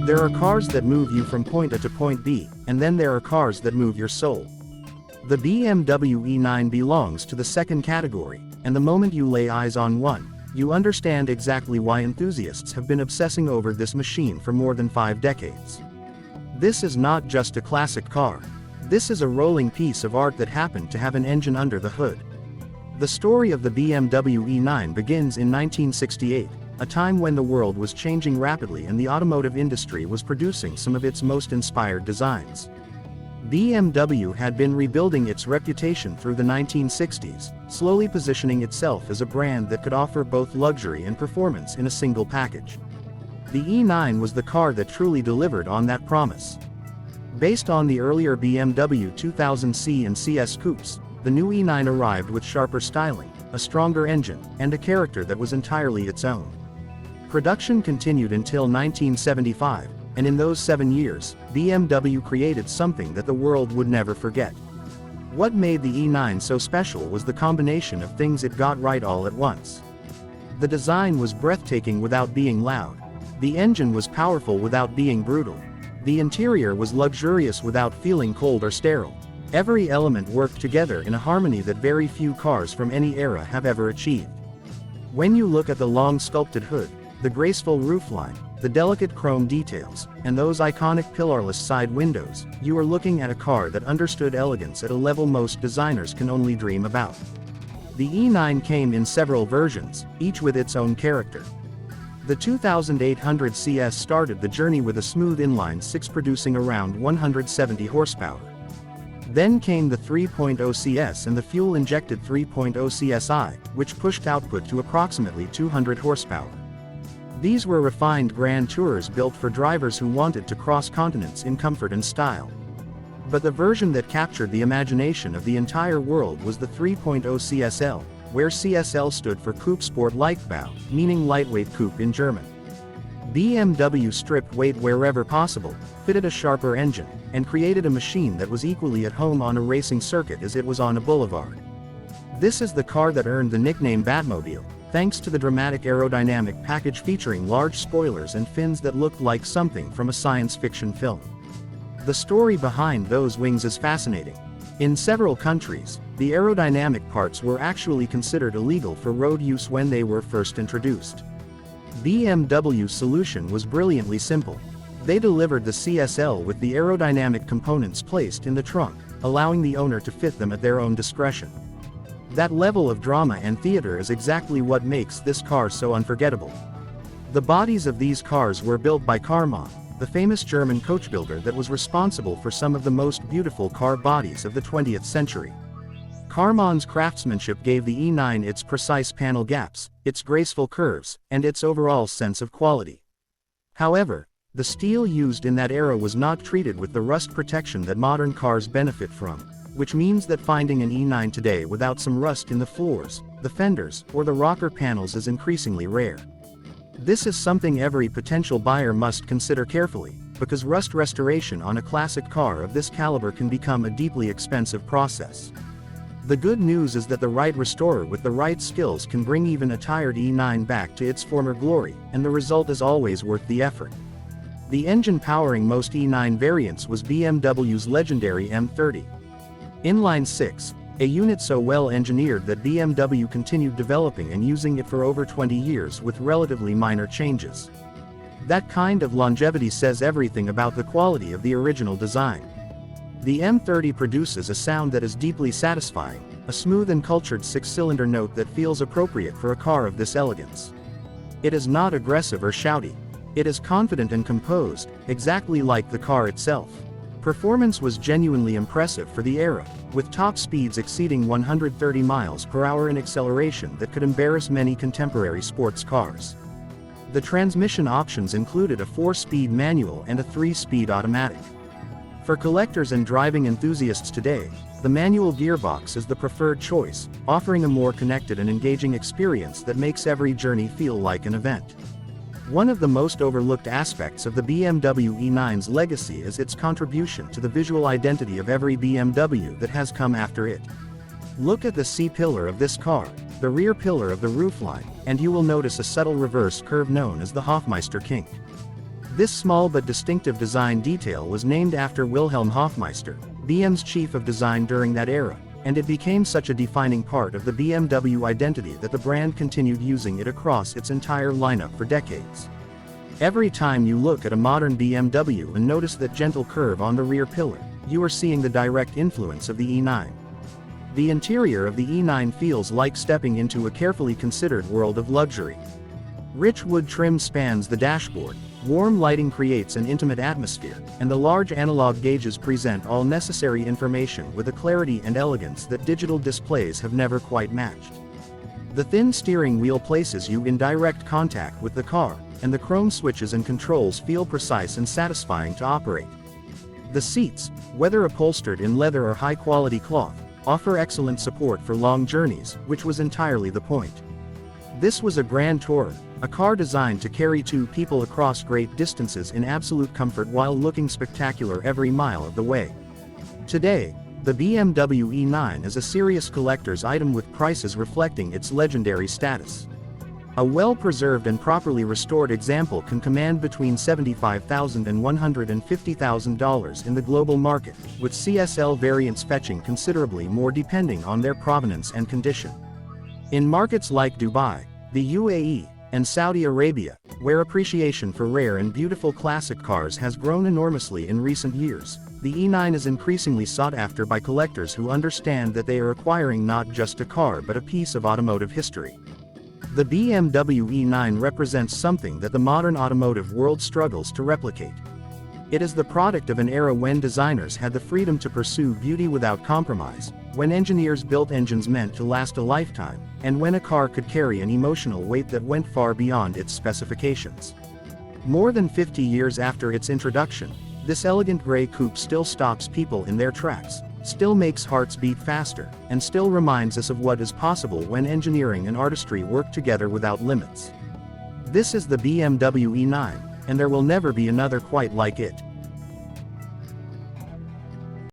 There are cars that move you from point A to point B, and then there are cars that move your soul. The BMW E9 belongs to the second category, and the moment you lay eyes on one, you understand exactly why enthusiasts have been obsessing over this machine for more than 5 decades. This is not just a classic car. This is a rolling piece of art that happened to have an engine under the hood. The story of the BMW E9 begins in 1968, a time when the world was changing rapidly and the automotive industry was producing some of its most inspired designs. BMW had been rebuilding its reputation through the 1960s, slowly positioning itself as a brand that could offer both luxury and performance in a single package. The E9 was the car that truly delivered on that promise. Based on the earlier BMW 2000C and CS coupes, the new E9 arrived with sharper styling, a stronger engine, and a character that was entirely its own. Production continued until 1975, and in those 7 years, BMW created something that the world would never forget. What made the E9 so special was the combination of things it got right all at once. The design was breathtaking without being loud. The engine was powerful without being brutal. The interior was luxurious without feeling cold or sterile. Every element worked together in a harmony that very few cars from any era have ever achieved. When you look at the long sculpted hood, the graceful roofline, the delicate chrome details, and those iconic pillarless side windows, you are looking at a car that understood elegance at a level most designers can only dream about. The E9 came in several versions, each with its own character. The 2800 CS started the journey with a smooth inline-six producing around 170 horsepower. Then came the 3.0 CS and the fuel-injected 3.0 CSI, which pushed output to approximately 200 horsepower. These were refined Grand Tours built for drivers who wanted to cross continents in comfort and style. But the version that captured the imagination of the entire world was the 3.0 CSL, where CSL stood for Coupe Sport Leichtbau, meaning lightweight coupe in German. BMW stripped weight wherever possible, fitted a sharper engine, and created a machine that was equally at home on a racing circuit as it was on a boulevard. This is the car that earned the nickname Batmobile, thanks to the dramatic aerodynamic package featuring large spoilers and fins that looked like something from a science fiction film. The story behind those wings is fascinating. In several countries, the aerodynamic parts were actually considered illegal for road use when they were first introduced. BMW's solution was brilliantly simple. They delivered the CSL with the aerodynamic components placed in the trunk, allowing the owner to fit them at their own discretion. That level of drama and theater is exactly what makes this car so unforgettable. The bodies of these cars were built by Karmann, the famous German coach builder that was responsible for some of the most beautiful car bodies of the 20th century. Karmann's craftsmanship gave the E9 its precise panel gaps, its graceful curves, and its overall sense of quality. However, the steel used in that era was not treated with the rust protection that modern cars benefit from, which means that finding an E9 today without some rust in the floors, the fenders, or the rocker panels is increasingly rare. This is something every potential buyer must consider carefully, because rust restoration on a classic car of this caliber can become a deeply expensive process. The good news is that the right restorer with the right skills can bring even a tired E9 back to its former glory, and the result is always worth the effort. The engine powering most E9 variants was BMW's legendary M30. Inline-six, a unit so well engineered that BMW continued developing and using it for over 20 years with relatively minor changes. That kind of longevity says everything about the quality of the original design. The M30 produces a sound that is deeply satisfying, a smooth and cultured 6-cylinder note that feels appropriate for a car of this elegance. It is not aggressive or shouty. It is confident and composed, exactly like the car itself. Performance was genuinely impressive for the era, with top speeds exceeding 130 miles per hour in acceleration that could embarrass many contemporary sports cars. The transmission options included a 4-speed manual and a 3-speed automatic. For collectors and driving enthusiasts today, the manual gearbox is the preferred choice, offering a more connected and engaging experience that makes every journey feel like an event. One of the most overlooked aspects of the BMW E9's legacy is its contribution to the visual identity of every BMW that has come after it. Look at the C-pillar of this car, the rear pillar of the roofline, and you will notice a subtle reverse curve known as the Hofmeister kink. This small but distinctive design detail was named after Wilhelm Hofmeister, BM's chief of design during that era, and it became such a defining part of the BMW identity that the brand continued using it across its entire lineup for decades. Every time you look at a modern BMW and notice that gentle curve on the rear pillar, you are seeing the direct influence of the E9. The interior of the E9 feels like stepping into a carefully considered world of luxury. Rich wood trim spans the dashboard, warm lighting creates an intimate atmosphere, and the large analog gauges present all necessary information with a clarity and elegance that digital displays have never quite matched. The thin steering wheel places you in direct contact with the car, and the chrome switches and controls feel precise and satisfying to operate. The seats, whether upholstered in leather or high-quality cloth, offer excellent support for long journeys, which was entirely the point. This was a Grand Tourer, a car designed to carry two people across great distances in absolute comfort while looking spectacular every mile of the way. Today, the BMW E9 is a serious collector's item with prices reflecting its legendary status. A well-preserved and properly restored example can command between $75,000 and $150,000 in the global market, with CSL variants fetching considerably more depending on their provenance and condition. In markets like Dubai, the UAE, and Saudi Arabia, where appreciation for rare and beautiful classic cars has grown enormously in recent years, the E9 is increasingly sought after by collectors who understand that they are acquiring not just a car but a piece of automotive history. The BMW E9 represents something that the modern automotive world struggles to replicate. It is the product of an era when designers had the freedom to pursue beauty without compromise, when engineers built engines meant to last a lifetime, and when a car could carry an emotional weight that went far beyond its specifications. More than 50 years after its introduction, this elegant gray coupe still stops people in their tracks, still makes hearts beat faster, and still reminds us of what is possible when engineering and artistry work together without limits. This is the BMW E9, and there will never be another quite like it.